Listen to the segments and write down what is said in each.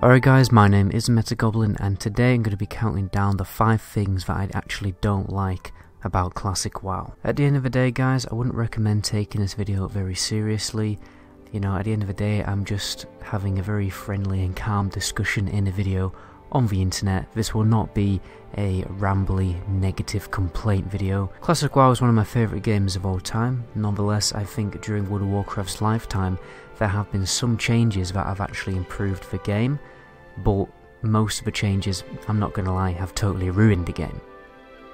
Alright guys, my name is Metagoblin and today I'm going to be counting down the 5 things that I actually don't like about Classic WoW. At the end of the day guys, I wouldn't recommend taking this video very seriously. You know, at the end of the day I'm just having a very friendly and calm discussion in a video on the internet. This will not be a rambly, negative complaint video. Classic WoW is one of my favourite games of all time. Nonetheless, I think during World of Warcraft's lifetime there have been some changes that have actually improved the game, but most of the changes, I'm not going to lie, have totally ruined the game.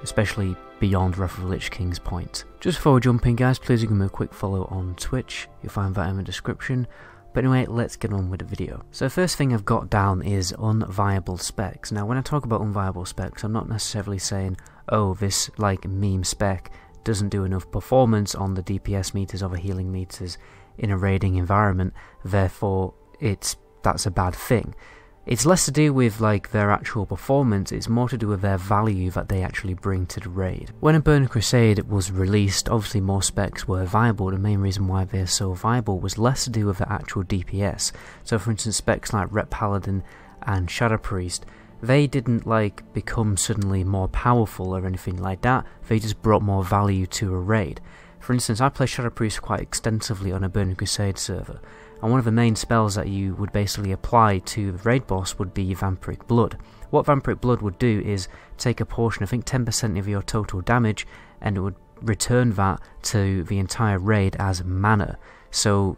Especially beyond Wrath of the Lich King's point. Just before we jump in guys, please give me a quick follow on Twitch, you'll find that in the description. But anyway, let's get on with the video. So the first thing I've got down is unviable specs. Now when I talk about unviable specs, I'm not necessarily saying, oh, this like meme spec doesn't do enough performance on the DPS meters or the healing meters in a raiding environment, therefore that's a bad thing. It's less to do with like their actual performance, it's more to do with their value that they actually bring to the raid. When a Burning Crusade was released, obviously more specs were viable. The main reason why they're so viable was less to do with the actual DPS. So for instance, specs like Rep Paladin and Shadow Priest, they didn't like become suddenly more powerful or anything like that, they just brought more value to a raid. For instance, I play Shadow Priest quite extensively on a Burning Crusade server, and one of the main spells that you would basically apply to the raid boss would be Vampiric Blood. What Vampiric Blood would do is take a portion, I think 10% of your total damage, and it would return that to the entire raid as mana. So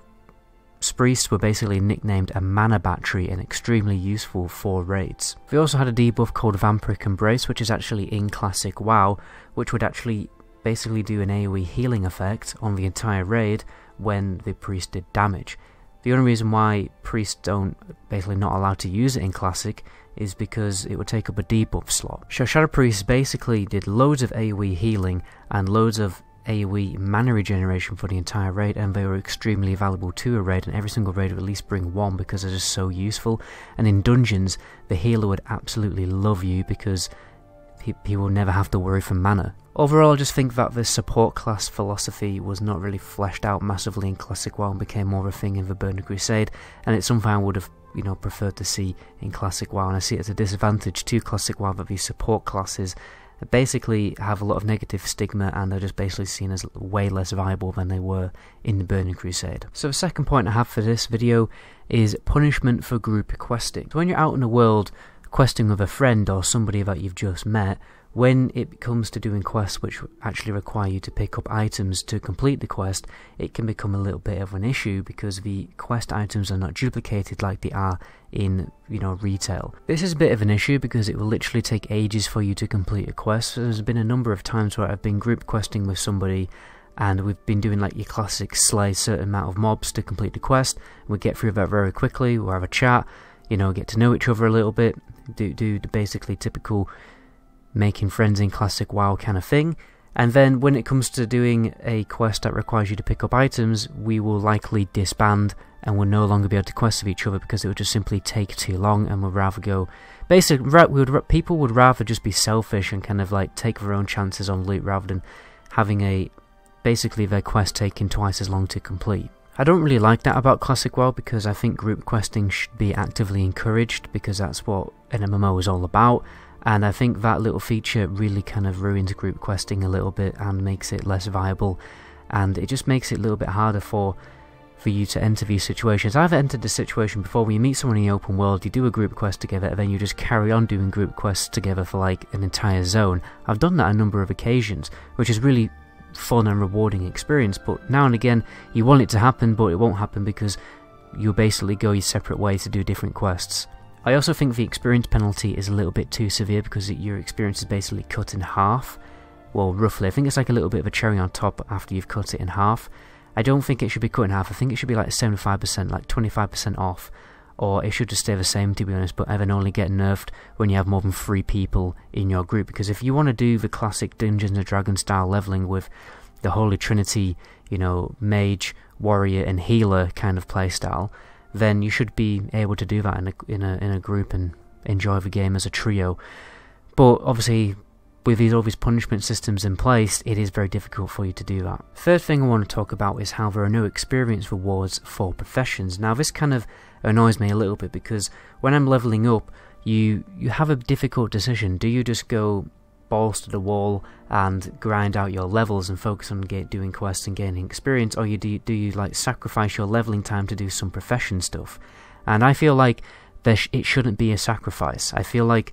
priests were basically nicknamed a mana battery and extremely useful for raids. We also had a debuff called Vampiric Embrace, which is actually in Classic WoW, which would actually basically do an AoE healing effect on the entire raid when the priest did damage. The only reason why priests don't basically not allowed to use it in Classic is because it would take up a debuff slot. So Shadow Priest basically did loads of AoE healing and loads of AoE mana regeneration for the entire raid, and they were extremely valuable to a raid, and every single raid would at least bring one because they're just so useful. And in dungeons the healer would absolutely love you because he will never have to worry for mana. Overall, I just think that the support class philosophy was not really fleshed out massively in Classic WoW and became more of a thing in the Burning Crusade, and it's something I would have, you know, preferred to see in Classic WoW, and I see it as a disadvantage to Classic WoW that these support classes basically have a lot of negative stigma and they're just basically seen as way less viable than they were in the Burning Crusade. So the second point I have for this video is punishment for group questing. So when you're out in the world questing with a friend or somebody that you've just met, when it comes to doing quests which actually require you to pick up items to complete the quest, it can become a little bit of an issue because the quest items are not duplicated like they are in, you know, retail. This is a bit of an issue because it will literally take ages for you to complete a quest. So there's been a number of times where I've been group questing with somebody and we've been doing like your classic slay certain amount of mobs to complete the quest. We get through that very quickly, we'll have a chat, you know, get to know each other a little bit, do the basically typical making friends in Classic WoW kind of thing, and then when it comes to doing a quest that requires you to pick up items, we will likely disband and we'll no longer be able to quest with each other because it would just simply take too long, and we'd rather go people would rather just be selfish and kind of like take their own chances on loot rather than having basically their quest taking twice as long to complete. I don't really like that about Classic WoW because I think group questing should be actively encouraged because that's what an MMO is all about, and I think that little feature really kind of ruins group questing a little bit and makes it less viable, and it just makes it a little bit harder for you to enter these situations. I've entered this situation before where you meet someone in the open world, you do a group quest together, and then you just carry on doing group quests together for like an entire zone. I've done that a number of occasions, which is really fun and rewarding experience, but now and again you want it to happen but it won't happen because you'll basically go your separate ways to do different quests. I also think the experience penalty is a little bit too severe because your experience is basically cut in half. Well, roughly. I think it's like a little bit of a cherry on top after you've cut it in half. I don't think it should be cut in half. I think it should be like 75%, like 25% off, or it should just stay the same, to be honest, but then only get nerfed when you have more than 3 people in your group, because if you want to do the classic Dungeons & Dragons style leveling with the Holy Trinity, you know, mage, warrior and healer kind of playstyle, then you should be able to do that in a group and enjoy the game as a trio. But obviously with all these punishment systems in place, it is very difficult for you to do that. Third thing I want to talk about is how there are no experience rewards for professions. Now this kind of annoys me a little bit, because when I'm leveling up, you have a difficult decision. Do you just go balls to the wall and grind out your levels and focus on doing quests and gaining experience, or do you like sacrifice your leveling time to do some profession stuff? And I feel like it shouldn't be a sacrifice. I feel like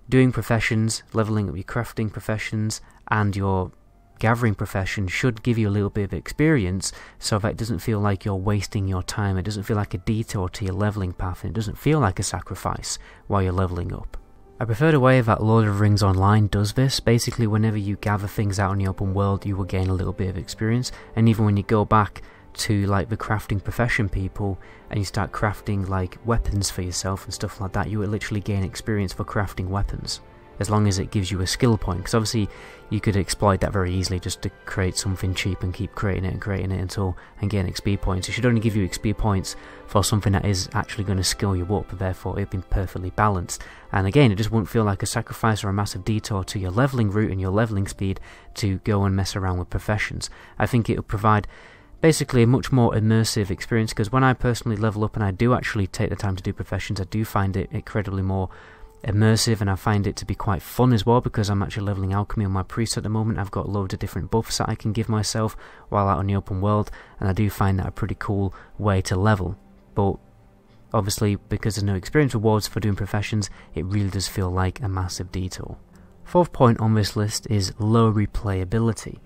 doing professions, leveling up your crafting professions and your gathering profession should give you a little bit of experience, so that it doesn't feel like you're wasting your time. It doesn't feel like a detour to your leveling path, and it doesn't feel like a sacrifice while you're leveling up. I prefer the way that Lord of the Rings Online does this. Basically, whenever you gather things out in the open world, you will gain a little bit of experience, and even when you go back to like the crafting profession people and you start crafting like weapons for yourself and stuff like that, you will literally gain experience for crafting weapons, as long as it gives you a skill point, because obviously you could exploit that very easily just to create something cheap and keep creating it and gain XP points. It should only give you XP points for something that is actually going to skill you up, therefore it'd be perfectly balanced. And again, it just won't feel like a sacrifice or a massive detour to your leveling route and your leveling speed to go and mess around with professions. I think it'll provide basically a much more immersive experience, because when I personally level up and I do actually take the time to do professions, I do find it incredibly more immersive, and I find it to be quite fun as well, because I'm actually leveling alchemy on my priest at the moment. I've got loads of different buffs that I can give myself while out in the open world, and I do find that a pretty cool way to level. But obviously, because there's no experience rewards for doing professions, it really does feel like a massive detour. Fourth point on this list is low replayability.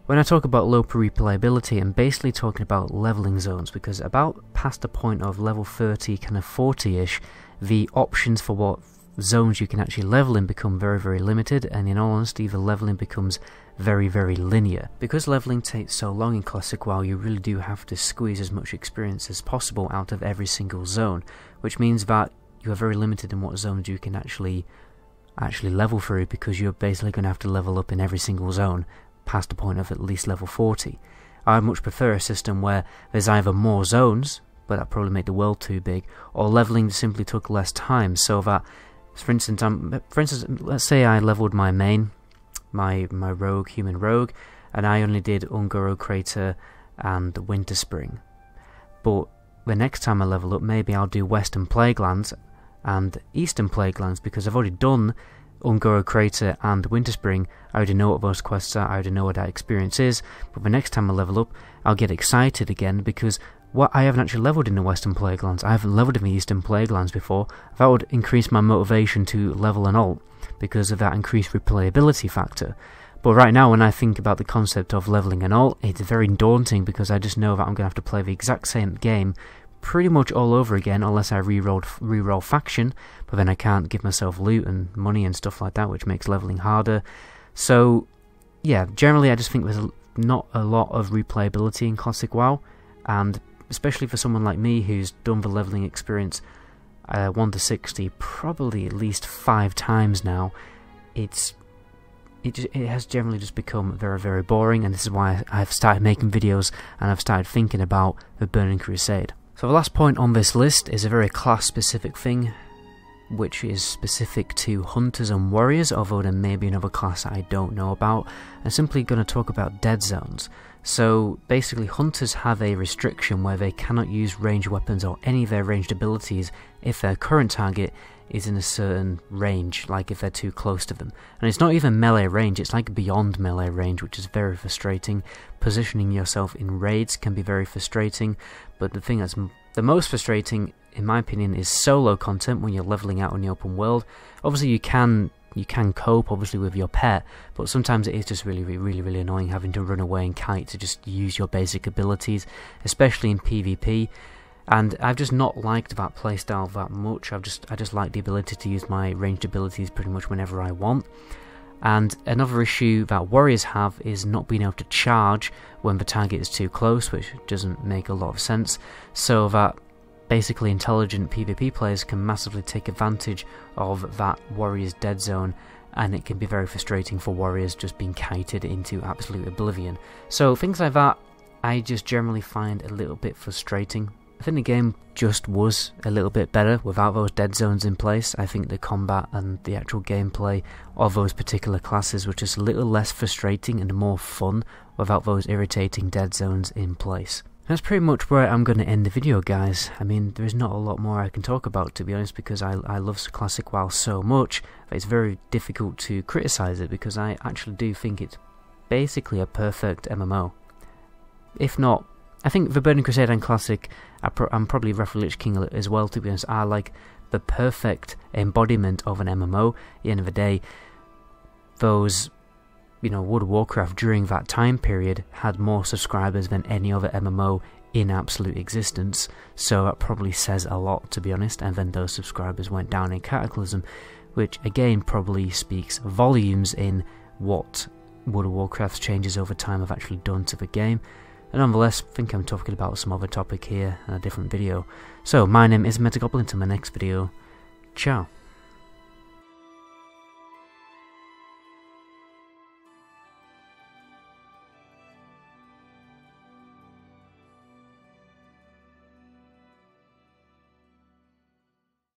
When I talk about low replayability, I'm basically talking about leveling zones, because about past the point of level 30, kind of 40-ish, the options for what zones you can actually level in become very, very limited, and in all honesty, the leveling becomes very, very linear. Because leveling takes so long in Classic WoW, you really do have to squeeze as much experience as possible out of every single zone, which means that you are very limited in what zones you can actually level through, because you're basically going to have to level up in every single zone past the point of at least level 40. I much prefer a system where there's either more zones, but that probably make the world too big, or leveling simply took less time, so that, for instance, let's say I leveled my main, my rogue, human rogue, and I only did Ungoro Crater and Winter Spring. But the next time I level up, maybe I'll do Western Plaguelands and Eastern Plaguelands, because I've already done Ungoro Crater and Winter Spring. I already know what those quests are, I already know what that experience is, but the next time I level up, I'll get excited again, because I haven't actually leveled in the Western Plaguelands, I haven't leveled in the Eastern Plaguelands before. That would increase my motivation to level an alt, because of that increased replayability factor. But right now, when I think about the concept of leveling an alt, it's very daunting, because I just know that I'm going to have to play the exact same game pretty much all over again, unless I reroll faction, but then I can't give myself loot and money and stuff like that, which makes leveling harder. So yeah, generally I just think there's not a lot of replayability in Classic WoW, and especially for someone like me who's done the leveling experience 1 to 60 probably at least 5 times now, it has generally just become very, very boring, and this is why I've started making videos and I've started thinking about the Burning Crusade. So the last point on this list is a very class-specific thing, which is specific to hunters and warriors, although there may be another class that I don't know about. I'm simply going to talk about dead zones. So basically, hunters have a restriction where they cannot use ranged weapons or any of their ranged abilities if their current target is in a certain range, like if they're too close to them. And it's not even melee range, it's like beyond melee range, which is very frustrating. Positioning yourself in raids can be very frustrating, but the thing that's the most frustrating, in my opinion, is solo content when you're leveling out in the open world. Obviously you can cope obviously with your pet, but sometimes it is just really annoying having to run away and kite to just use your basic abilities, especially in PvP. And I've just not liked that playstyle that much. I just like the ability to use my ranged abilities pretty much whenever I want. And another issue that warriors have is not being able to charge when the target is too close, which doesn't make a lot of sense, so that basically intelligent PvP players can massively take advantage of that warrior's dead zone, and it can be very frustrating for warriors just being kited into absolute oblivion. So things like that I just generally find a little bit frustrating. I think the game just was a little bit better without those dead zones in place. I think the combat and the actual gameplay of those particular classes were just a little less frustrating and more fun without those irritating dead zones in place. That's pretty much where I'm going to end the video, guys. I mean, there is not a lot more I can talk about, to be honest, because I love classic WoW so much that it's very difficult to criticise it, because I actually do think it's basically a perfect MMO. If not, I think for Burning Crusade and Classic, I'm probably Wrath of Lich King as well, to be honest, are like the perfect embodiment of an MMO. At the end of the day, those, you know, World of Warcraft during that time period had more subscribers than any other MMO in absolute existence, so that probably says a lot, to be honest. And then those subscribers went down in Cataclysm, which again probably speaks volumes in what World of Warcraft's changes over time have actually done to the game. And nonetheless, I think I'm talking about some other topic here in a different video. So my name is Metagoblin, until my next video, ciao.